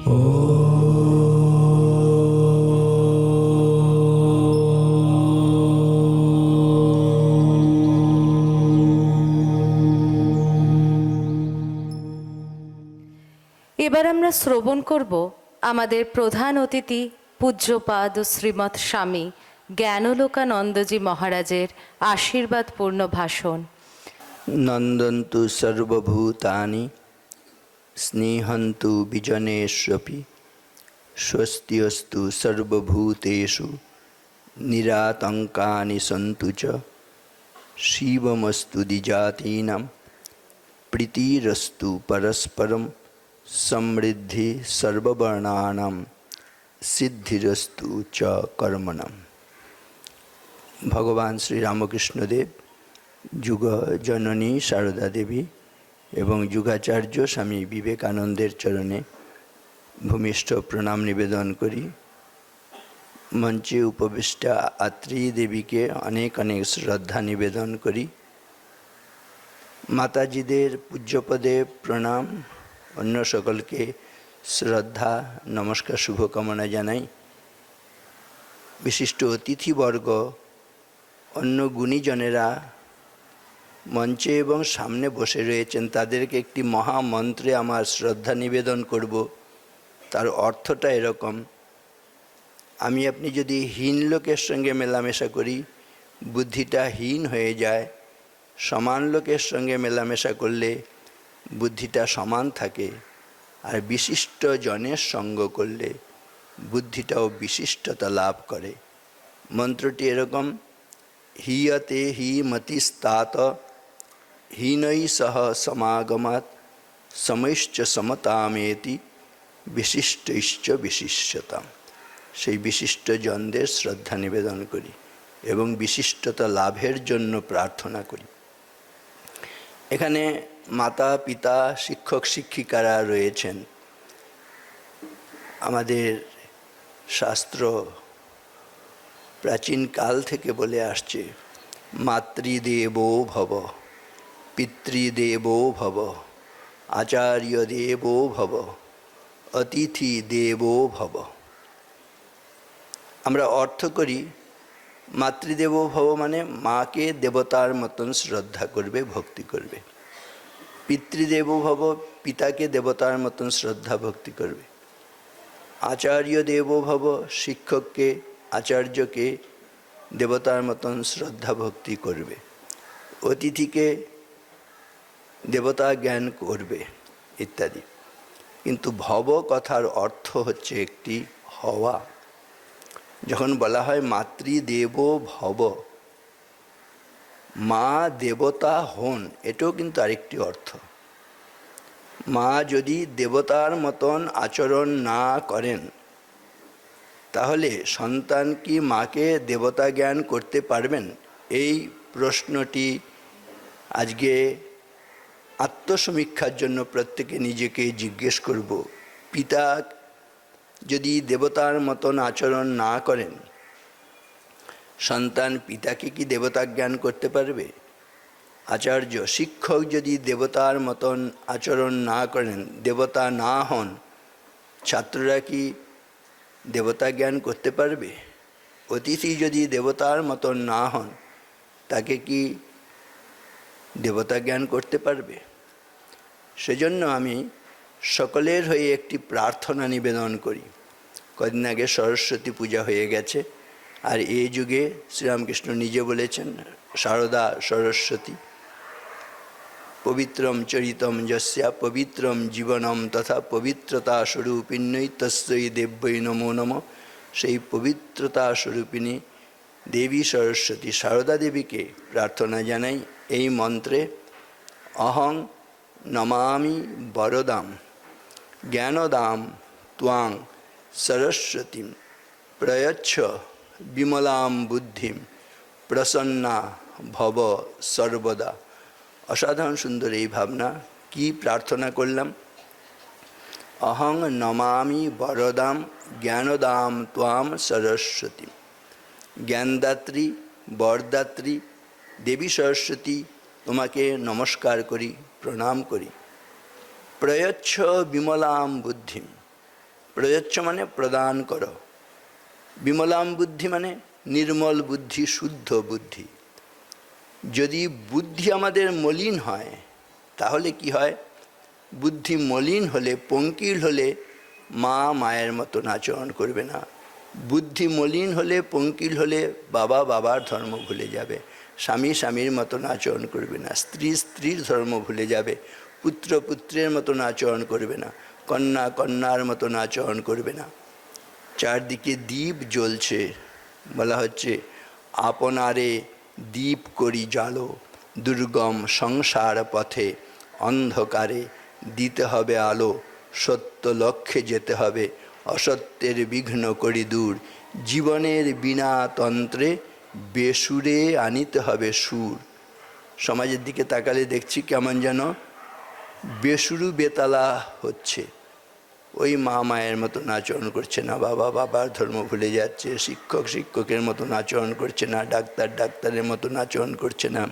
এবার আমরা শ্রবণ করব আমাদের প্রধান অতিথি পূজ্যপাদ শ্রীমৎ স্বামী জ্ঞানলোকানন্দজি মহারাজের আশীর্বাদপূর্ণ ভাষণ। নন্দন্তু সর্বভূতানি স্নেহন্তু বিজনেষ্বপি স্বস্তিয়স্তু সর্বভূতেষু নিরাতঙ্কানি সন্তু চ শিবমস্তু দ্বিজাতীনাং প্রীতিরস্তু পরস্পরম সমৃদ্ধি সর্ববর্ণানাম সিদ্ধিরস্তু চ কর্মণাম। ভগবান শ্রী রামকৃষ্ণদেব, যুগ জননী সারদা দেবী এবং যুগাচার্য স্বামী বিবেকানন্দের চরণে ভূমিষ্ঠ প্রণাম নিবেদন করি। মঞ্চে উপবিষ্টা আত্রী দেবীকে অনেক অনেক শ্রদ্ধা নিবেদন করি। মাতাজিদের পূজ্যপদে প্রণাম, অন্য সকলকে শ্রদ্ধা নমস্কার শুভকামনা জানাই। বিশিষ্ট অতিথিবর্গ, অন্য গুণীজনেরা মঞ্চে এবং সামনে বসে রয়েছেন, তাদেরকে একটি মহামন্ত্রে আমার শ্রদ্ধা নিবেদন করব। তার অর্থটা এরকম: আমি আপনি যদি হীন লোকের সঙ্গে মেলামেশা করি, বুদ্ধিটা হীন হয়ে যায়। সমান লোকের সঙ্গে মেলামেশা করলে বুদ্ধিটা সমান থাকে। আর বিশিষ্ট জনের সঙ্গ করলে বুদ্ধিটাও বিশিষ্টতা লাভ করে। মন্ত্রটি এরকম: হিয়তে হি মতিস্তাত হীনৈ সহ সমাগমাৎ সমৈশ্চ সমতামেতি বিশিষ্টৈশ্চ বিশিষ্টতাম। সেই বিশিষ্ট জনদের শ্রদ্ধা নিবেদন করি এবং বিশিষ্টতা লাভের জন্য প্রার্থনা করি। এখানে মাতা পিতা শিক্ষক শিক্ষিকারা রয়েছেন। আমাদের শাস্ত্র প্রাচীন কাল থেকে বলে আসছে, মাতৃদেবো ভব, পিতৃদেবো ভব, আচার্য দেবো ভব, অতিথি দেবো ভব। আমরা অর্থ করি, মাতৃদেবো ভব মানে মাকে দেবতার মতন শ্রদ্ধা করবে, ভক্তি করবে। পিতৃদেবো ভব, পিতাকে দেবতার মতন শ্রদ্ধা ভক্তি করবে। আচার্য দেবো ভব, শিক্ষককে আচার্যকে দেবতার মতন শ্রদ্ধা ভক্তি করবে। অতিথিকে দেবতা জ্ঞান করবে ইত্যাদি। কিন্তু ভব কথার অর্থ হচ্ছে একটি হওয়া। যখন বলা হয় মাতৃদেব ভব, মা দেবতা হন, এটাও কিন্তু আরেকটি অর্থ। মা যদি দেবতার মতন আচরণ না করেন, তাহলে সন্তান কি মাকে দেবতা জ্ঞান করতে পারবেন? এই প্রশ্নটি আজকে আত্মসমীক্ষার জন্য প্রত্যেকে নিজেকে জিজ্ঞেস করব। পিতা যদি দেবতার মতন আচরণ না করেন, সন্তান পিতাকে কি দেবতা জ্ঞান করতে পারবে? আচার্য শিক্ষক যদি দেবতার মতন আচরণ না করেন, দেবতা না হন, ছাত্ররা কি দেবতা জ্ঞান করতে পারবে? অতিথি যদি দেবতার মতন না হন, তাকে কি দেবতা জ্ঞান করতে পারবে? সেজন্য আমি সকলের হয়ে একটি প্রার্থনা নিবেদন করি। কদিন আগে সরস্বতী পূজা হয়ে গেছে, আর এই যুগে শ্রীরামকৃষ্ণ নিজে বলেছেন, শারদা সরস্বতী পবিত্রম চরিতম যস্যা পবিত্রম জীবনম তথা পবিত্রতা স্বরূপিণ্যই তস্যৈ দেব্যৈ নমো নমঃ। সেই পবিত্রতা স্বরূপিণী দেবী সরস্বতী শারদা দেবীকে প্রার্থনা জানাই এই মন্ত্রে: অহং নমামি বরদাম জ্ঞানদাম ত্বাং সরস্বতীম প্রয়চ্ছ বিমলাম বুদ্ধিম প্রসন্না ভব সর্বদা। অসাধারণ সুন্দর এই ভাবনা। কি প্রার্থনা করলাম? অহং নমামি বরদাম জ্ঞানদাম ত্বাম সরস্বতী। জ্ঞানদাত্রী, বরদাত্রী দেবী সরস্বতী, তোমাকে নমস্কার করি, প্রণাম করি। প্রয়চ্ছ বিমলাম বুদ্ধিম, প্রযচ্ছ মানে প্রদান করো, বিমলাম বুদ্ধি মানে নির্মল বুদ্ধি, শুদ্ধ বুদ্ধি। যদি বুদ্ধি আমাদের মলিন হয় তাহলে কি হয়? বুদ্ধি মলিন হলে, পঙ্কিল হলে মা মায়ের মতন আচরণ করবে না। বুদ্ধি মলিন হলে, পঙ্কিল হলে বাবা বাবার ধর্ম ভুলে যাবে, স্বামী স্বামীর মতন আচরণ করবে না, স্ত্রী স্ত্রীর ধর্ম ভুলে যাবে, পুত্র পুত্রের মতন আচরণ করবে না, কন্যা কন্যার মতন আচরণ করবে না। চারদিকে দ্বীপ জ্বলছে, বলা হচ্ছে আপনারে দ্বীপ করি জালো, দুর্গম সংসার পথে অন্ধকারে দিতে হবে আলো, সত্য লক্ষ্যে যেতে হবে অসত্যের বিঘ্ন করি দূর, জীবনের বিনা তন্ত্রে বেসুরে আনিতে হবে সুর। সমাজের দিকে তাকালে দেখছি কেমন যেন বেসুরু বেতালা হচ্ছে। ওই মা মায়ের মতন আচরণ করছে না, বাবা বাবার ধর্ম ভুলে যাচ্ছে, শিক্ষক শিক্ষকের মতন আচরণ করছে না, ডাক্তার ডাক্তারের মতন আচরণ করছে না।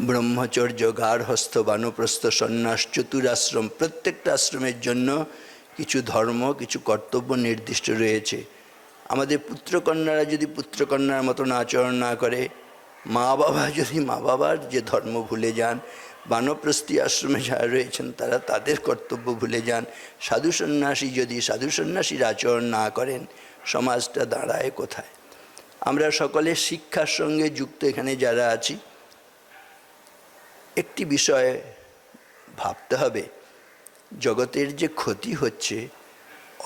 ব্রহ্মচর্য, গার্হস্থ, বানপ্রস্থ, সন্ন্যাস, চতুরাশ্রম, প্রত্যেকটা আশ্রমের জন্য কিছু ধর্ম, কিছু কর্তব্য নির্দিষ্ট রয়েছে। আমাদের পুত্রকন্যারা যদি পুত্রকন্যার মতন আচরণ না করে, মা বাবা যদি মা বাবার যে ধর্ম ভুলে যান, বানপ্রস্থী আশ্রমে যারা রয়েছেন তারা তাদের কর্তব্য ভুলে যান, সাধু সন্ন্যাসী যদি সাধু সন্ন্যাসীর আচরণ না করেন, সমাজটা দাঁড়ায় কোথায়? আমরা সকলে শিক্ষার সঙ্গে যুক্ত এখানে যারা আছি, একটি বিষয়ে ভাবতে হবে, জগতের যে ক্ষতি হচ্ছে,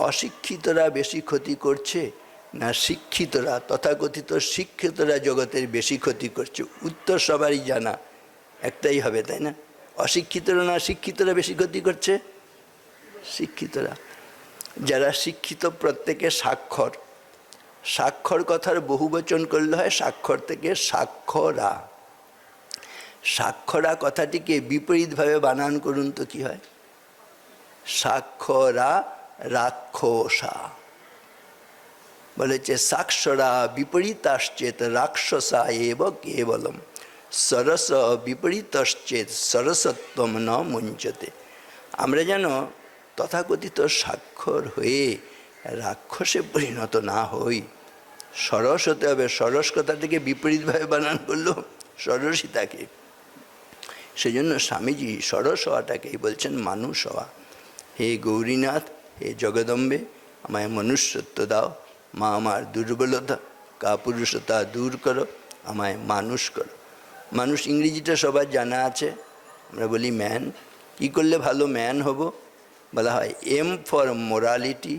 অশিক্ষিতরা বেশি ক্ষতি করছে না শিক্ষিতরা, তথাকথিত শিক্ষিতরা জগতের বেশি ক্ষতি করছে? উত্তর সবারই জানা, একটাই হবে, তাই না? অশিক্ষিতরা না শিক্ষিতরা বেশি ক্ষতি করছে? শিক্ষিতরা। যারা শিক্ষিত প্রত্যেকে স্বাক্ষর, স্বাক্ষর কথার বহুবচন করলে হয় স্বাক্ষর থেকে সাক্ষরা। সাক্ষরা কথাটিকে বিপরীতভাবে বানান করুন তো কি হয়? সাক্ষরা রাক্ষসা। বলেছে সাক্ষরা বিপরীতাশ্চেত রাক্ষসা এব কেবলম, সরস বিপরীতশ্চেত সরসত্বম ন মুঞ্চতে। আমরা যেন তথাকথিত স্বাক্ষর হয়ে রাক্ষসে পরিণত না হই, সরস হতে হবে। সরস কথা থেকে বিপরীতভাবে বানান করলো সরসিতাকে। সেজন্য স্বামীজি সরস হওয়াটাকেই বলছেন মানুষ হওয়া। হে গৌরীনাথ, হে জগদম্বে, আমায় মনুষ্যত্ব দাও, মা আমার দুর্বলতা কাপুরুষতা দূর করো, আমায় মানুষ করো। মানুষ ইংরেজিটা সবার জানা আছে, আমরা বলি ম্যান। কী করলে ভালো ম্যান হব? বলা হয় M for morality,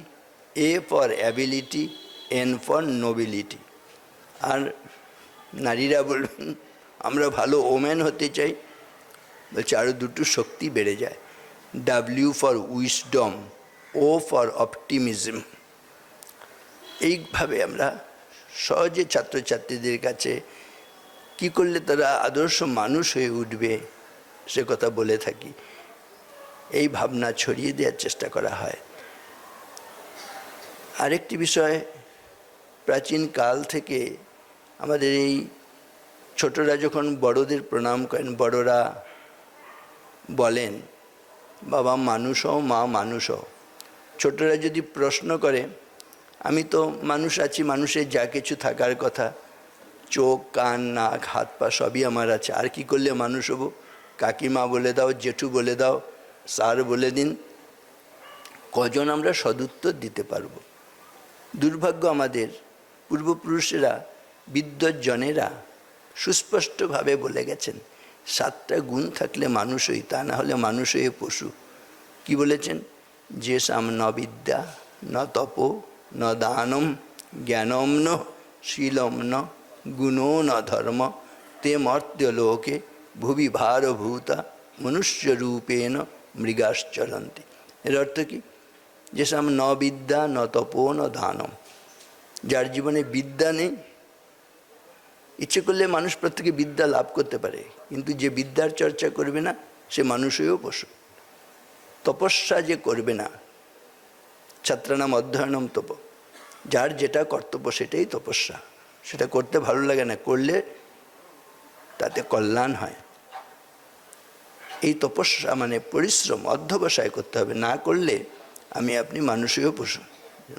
A for ability, N for nobility. আর নারীরা বলবেন আমরা ভালো ওম্যান হতে চাই, বলছে আরও দুটো শক্তি বেড়ে যায়, W for wisdom, O for optimism. এইভাবে আমরা সহজে ছাত্রছাত্রীদের কাছে কি করলে তারা আদর্শ মানুষ হয়ে উঠবে সে কথা বলে থাকি। এই ভাবনা ছড়িয়ে দেওয়ার চেষ্টা করা হয়। আরেকটি বিষয়, প্রাচীন কাল থেকে আমাদের এই ছোটরা যখন বড়দের প্রণাম করেন, বড়রা বলেন বাবা মানুষ হও, মা মানুষ হও। ছোটরা যদি প্রশ্ন করে, আমি তো মানুষ আছি, মানুষের যা কিছু থাকার কথা, চোখ কান নাক হাত পা সবই আমার আছে, আর কি করলে মানুষ হব? কাকিমা বলে দাও, জেঠু বলে দাও, স্যার বলে দিন। কজন আমরা সদুত্তর দিতে পারব? দুর্ভাগ্য আমাদের পূর্বপুরুষেরা, বিদ্বজ্জনেরা সুস্পষ্টভাবে বলে গেছেন 7টা গুণ থাকলে মানুষ হই, তা না হলে মানুষ হয়ে পশু। কি বলেছেন? যে সাম ন বিদ্যা ন তপ ন দানম জ্ঞানম ন শীলম ন গুণো ন ধর্ম তে মর্ত্য লোকে ভুবি ভারভূতা মনুষ্যরূপেণ মৃগাশ্চরন্তি। এর অর্থ কি? যে সাম ন বিদ্যা ন তপ ন দানম, যার জীবনে বিদ্যা নেই, ইচ্ছে করলে মানুষ প্রত্যেকে বিদ্যা লাভ করতে পারে, কিন্তু যে বিদ্যার চর্চা করবে না সে মানুষ হয়েও পশু। তপস্যা যে করবে না, ছাত্রানাম অধ্যয়নম তপ, যার যেটা কর্তব্য সেটাই তপস্যা। সেটা করতে ভালো লাগে না, করলে তাতে কল্যাণ হয়। এই তপস্যা মানে পরিশ্রম, অধ্যবসায় করতে হবে, না করলে আমি আপনি মানুষেও পশু।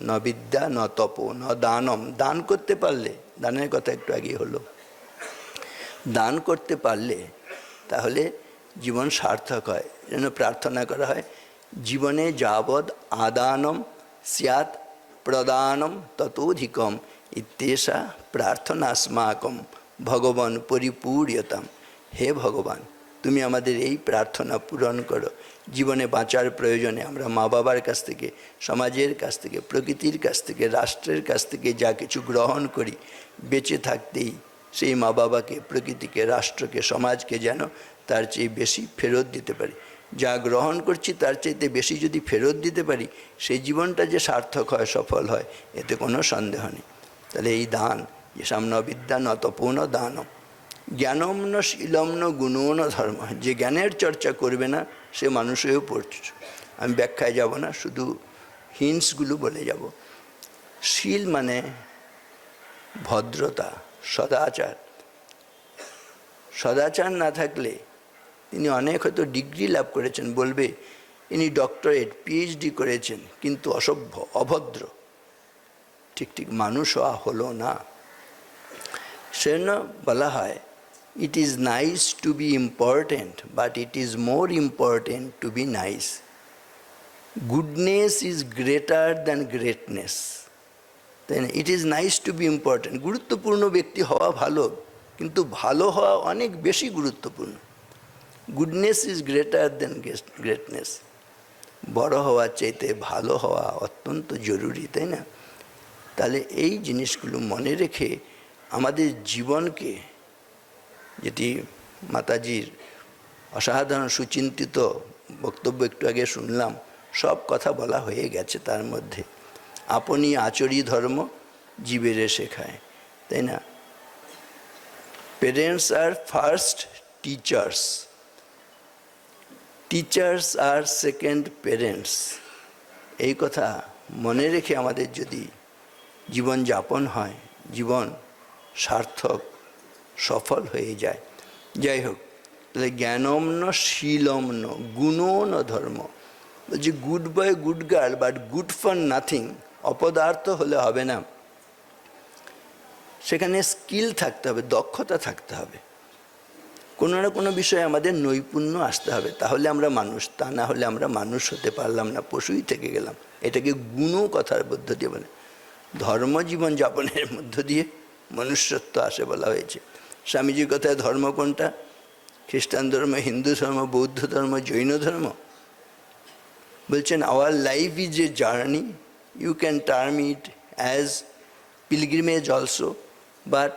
ন বিদ্যা ন তপ ন দানম, দান করতে পারলে, দানের কথা একটু আগে হলো, দান করতে পারলে তাহলে জীবন সার্থক হয়। যেন প্রার্থনা করা হয়, জীবনে যাবৎ আদানম স্যাৎ প্রদানম ততোধিকম ইত্যেষা প্রার্থনাস্মাকম ভগবান পরিপূর্যতাম। হে ভগবান, তুমি আমাদের এই প্রার্থনা পূরণ করো। জীবনে বাঁচার প্রয়োজনে আমরা মা বাবার কাছ থেকে, সমাজের কাছ থেকে, প্রকৃতির কাছ থেকে, রাষ্ট্রের কাছ থেকে যা কিছু গ্রহণ করি, বেঁচে থাকতেই সেই মা বাবাকে, প্রকৃতিকে, রাষ্ট্রকে, সমাজকে যেন তার চেয়ে বেশি ফেরত দিতে পারি। যা গ্রহণ করছি তার চাইতে বেশি যদি ফেরত দিতে পারি, সেই জীবনটা যে সার্থক হয়, সফল হয়, এতে কোনো সন্দেহ নেই। তাহলে এই দান, যে সামন বিদ্যা ন তপন দানম, জ্ঞানম ন শীলম ন গুণও ন ধর্ম। যে জ্ঞানের চর্চা করবে না সে মানুষেও পড়ছে। আমি ব্যাখ্যায় যাব না, শুধু হিন্টসগুলো বলে যাব। শীল মানে ভদ্রতা, সদাচার। সদাচার না থাকলে, তিনি অনেক হয়তো ডিগ্রি লাভ করেছেন, বলবে ইনি ডক্টরেট পিএইচডি করেছেন, কিন্তু অসভ্য, অভদ্র, ঠিক ঠিক মানুষ হওয়া হলো না। সেজন্য বলা হয়, it is nice to be important, but it is more important to be nice. Goodness is greater than greatness. তাই না? It is nice to be important. গুরুত্বপূর্ণ ব্যক্তি হওয়া ভালো, কিন্তু ভালো হওয়া অনেক বেশি গুরুত্বপূর্ণ। Goodness is greater than greatness. বড় হওয়ার চাইতে ভালো হওয়া অত্যন্ত জরুরি, তাই না? তাহলে এই জিনিসগুলো মনে রেখে আমাদের জীবনকে, যেটি মাতাজির অসাধারণ সুচিন্তিত বক্তব্য একটু আগে শুনলাম, সব কথা বলা হয়ে গেছে তার মধ্যে। আপনি আচরি ধর্ম জীবেরে শেখায়, তাই না? পেরেন্টস আর ফার্স্ট টিচার্স, টিচার্স আর সেকেন্ড পেরেন্টস। এই কথা মনে রেখে আমাদের যদি জীবন যাপন হয়, জীবন সার্থক, সফল হয়ে যায়। যাই হোক, তাহলে জ্ঞানম ন শীলম ন গুণও ন ধর্ম। বলছি good boy, good girl, but good for nothing. অপদার্থ হলে হবে না, সেখানে স্কিল থাকতে হবে, দক্ষতা থাকতে হবে, কোনো না কোনো বিষয়ে আমাদের নৈপুণ্য আসতে হবে, তাহলে আমরা মানুষ। তা না হলে আমরা মানুষ হতে পারলাম না, পশুই থেকে গেলাম। এটাকে গুণ কথার মধ্য দিয়ে বলে, ধর্ম জীবন যাপনের মধ্য দিয়ে মনুষ্যত্ব আসে বলা হয়েছে। স্বামীজির কথায় ধর্ম কোনটা? খ্রিস্টান ধর্ম, হিন্দু ধর্ম, বৌদ্ধ ধর্ম, জৈন ধর্ম? বলছেন our life is a journey, you can term it as pilgrimage also, but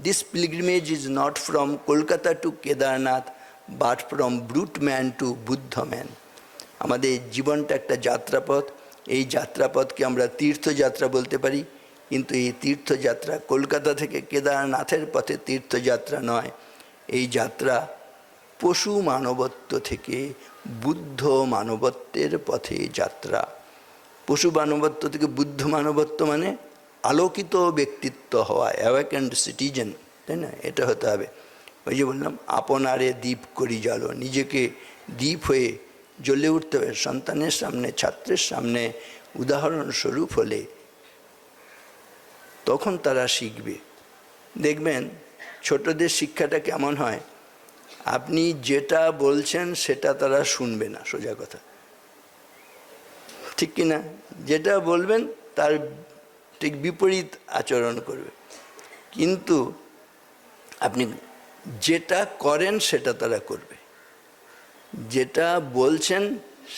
this pilgrimage is not from Kolkata to Kedarnath, but from brute man to Buddha man. আমাদের জীবনটা একটা যাত্রাপথ। এই যাত্রাপথকে আমরা তীর্থযাত্রা বলতে পারি, কিন্তু এই তীর্থযাত্রা কলকাতা থেকে কেদারনাথের পথে তীর্থযাত্রা নয়। এই যাত্রা পশু মানবত্ব থেকে বুদ্ধ মানবত্বের পথে যাত্রা। পশু মানবত্ব থেকে বুদ্ধ মানবত্ব মানে আলোকিত ব্যক্তিত্ব হওয়া, অ্যাওয়াকেন্ড সিটিজেন, তাই না? এটা হতে হবে। ওই যে বললাম, আপনারে দীপ করি জ্বালো, নিজেকে দীপ হয়ে জ্বলে উঠতে হবে। সন্তানের সামনে, ছাত্রের সামনে উদাহরণস্বরূপ হলে তখন তারা শিখবে। দেখবেন ছোটদের শিক্ষাটা কেমন হয়, আপনি যেটা বলছেন সেটা তারা শুনবে না, সোজা কথা, ঠিক কিনা? যেটা বলবেন তার ঠিক বিপরীত আচরণ করবে। কিন্তু আপনি যেটা করেন সেটা তারা করবে, যেটা বলছেন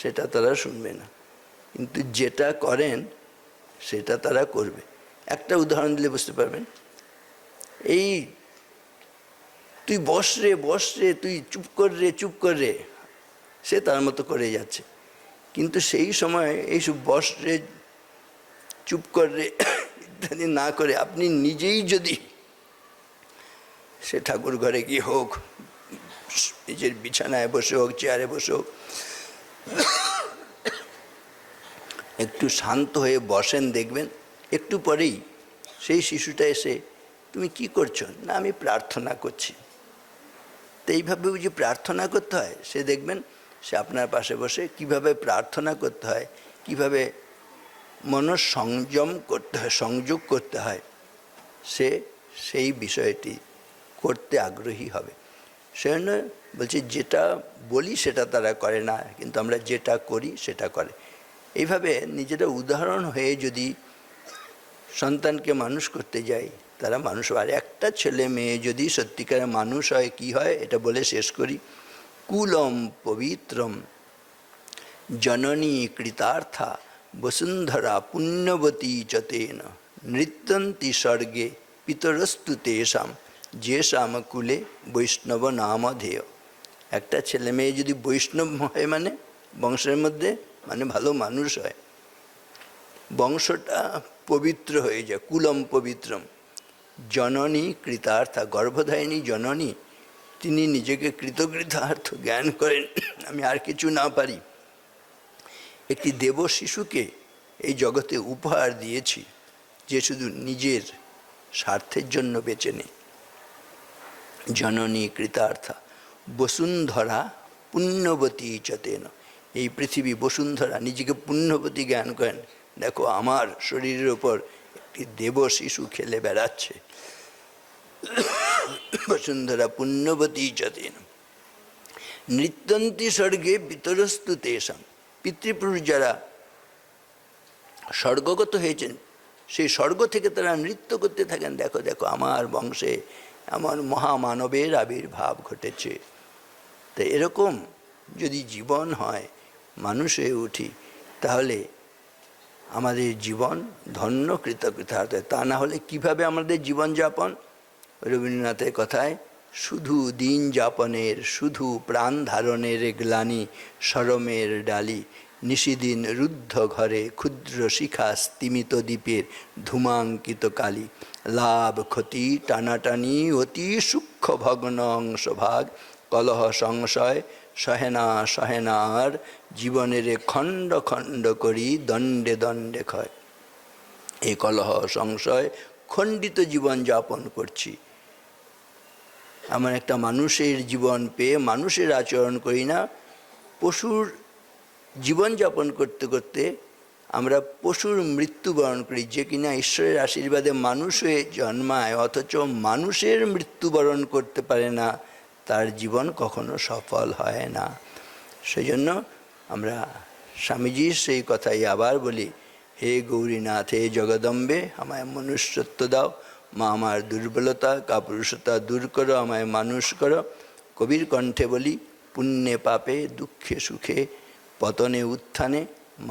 সেটা তারা শুনবে না, কিন্তু যেটা করেন সেটা তারা করবে। একটা উদাহরণ দিলে বুঝতে পারবেন। এই তুই বস রে, বস রে, তুই চুপ কর রে, চুপ কর রে, সে তার মতো করে যাচ্ছে। কিন্তু সেই সময় এইসব বস রে, চুপ কর রে ইত্যাদি না করে আপনি নিজেই যদি, সে ঠাকুর ঘরে গিয়ে হোক, নিজের বিছানায় বসে হোক, চেয়ারে বসে হোক, একটু শান্ত হয়ে বসেন, দেখবেন একটু পরেই সেই শিশুটা এসে, তুমি কি করছো? না আমি প্রার্থনা করছি। তো এইভাবে যে প্রার্থনা করতে হয়, সে দেখবেন সে আপনার পাশে বসে কিভাবে প্রার্থনা করতে হয়, কীভাবে মনঃসংযম করতে হয়, সংযোগ করতে হয়, সেই বিষয়টি করতে আগ্রহী হবে। সেজন্য বলছি, যেটা বলি সেটা তারা করে না, কিন্তু আমরা যেটা করি সেটা করে। এইভাবে নিজেরা উদাহরণ হয়ে যদি সন্তানকে মানুষ করতে যাই, তারা মানুষ হয়। আর একটা ছেলে মেয়ে যদি সত্যিকারের মানুষ হয়, কি হয় এটা বলে শেষ করি। কুলম পবিত্রম জননী কৃতার্থা বসুন্ধরা পুণ্যবতী চতেন নৃত্যন্তি স্বর্গে পিতরস্তু তেষাম যেষাম কুলে বৈষ্ণব নামধেয়। একটা ছেলে মেয়ে যদি বৈষ্ণব হয়, মানে বংশের মধ্যে, মানে ভালো মানুষ হয়, বংশটা পবিত্র হয়ে যায়। কুলম পবিত্রম জননী কৃতার্থা, গর্ভধারিণী জননী, তিনি নিজেকে কৃতকৃতার্থ জ্ঞান করেন, আমি আর কিছু না পারি। একটি দেব শিশুকে এই জগতে উপহার দিয়েছি, যে শুধু নিজের স্বার্থের জন্য বেঁচে নেই। জননী কৃতার্থা বসুন্ধরা পুণ্যবতী চতেন, এই পৃথিবী বসুন্ধরা, নিজেকে পুণ্যবতী জ্ঞান করেন। দেখো, আমার শরীরের ওপর একটি দেব শিশু খেলে বেড়াচ্ছে। বসুন্ধরা পুণ্যবতী চতেন নৃত্যন্তি স্বর্গে পিতরস্তু তেষাম, পিতৃপুরুষ যারা স্বর্গগত হয়েছেন, সেই স্বর্গ থেকে তারা নৃত্য করতে থাকেন। দেখো দেখো, আমার বংশে এমন মহামানবের আবির্ভাব ঘটেছে। তো এরকম যদি জীবন হয়, মানুষ হয়ে উঠি, তাহলে আমাদের জীবন ধন্য কৃতকৃতার্থ। তা না হলে কিভাবে আমাদের জীবনযাপন? রবীন্দ্রনাথের কথায়, শুধু দিন যাপনের, শুধু প্রাণ ধারণের গ্লানি, শরমের ডালি, নিশিদিন রুদ্ধ ঘরে ক্ষুদ্র শিখা স্তিমিত দ্বীপের ধূমাঙ্কিত কালি, লাভ ক্ষতি টানাটানি অতি সূক্ষ্ম ভগ্ন অংশভাগ, কলহ সংশয় সহেনা সহেনার, জীবনের খণ্ড খণ্ড করি দণ্ডে দণ্ডে ক্ষয়। এই কলহ সংশয় খণ্ডিত জীবন যাপন করছি। এমন একটা মানুষের জীবন পেয়ে মানুষের আচরণ করি না, পশুর জীবনযাপন করতে করতে আমরা পশুর মৃত্যুবরণ করি, যে কিনা ঈশ্বরের আশীর্বাদে মানুষ হয়ে জন্মায়, অথচ মানুষের মৃত্যুবরণ করতে পারে না, তার জীবন কখনো সফল হয় না। সেজন্য আমরা স্বামীজির সেই কথাই আবার বলি, হে গৌরীনাথ, হে জগদম্বে, আমায় মনুষ্যত্ব দাও, মা আমার দুর্বলতা কাপুরুষতা দূর করো, আমায় মানুষ করো। কবির কণ্ঠে বলি, পুণ্যে পাপে দুঃখে সুখে পতনে উত্থানে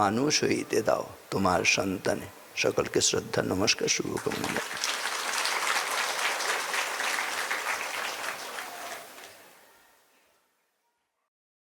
মানুষ হইতে দাও তোমার সন্তানে। সকলকে শ্রদ্ধা নমস্কার, শুভকামনা।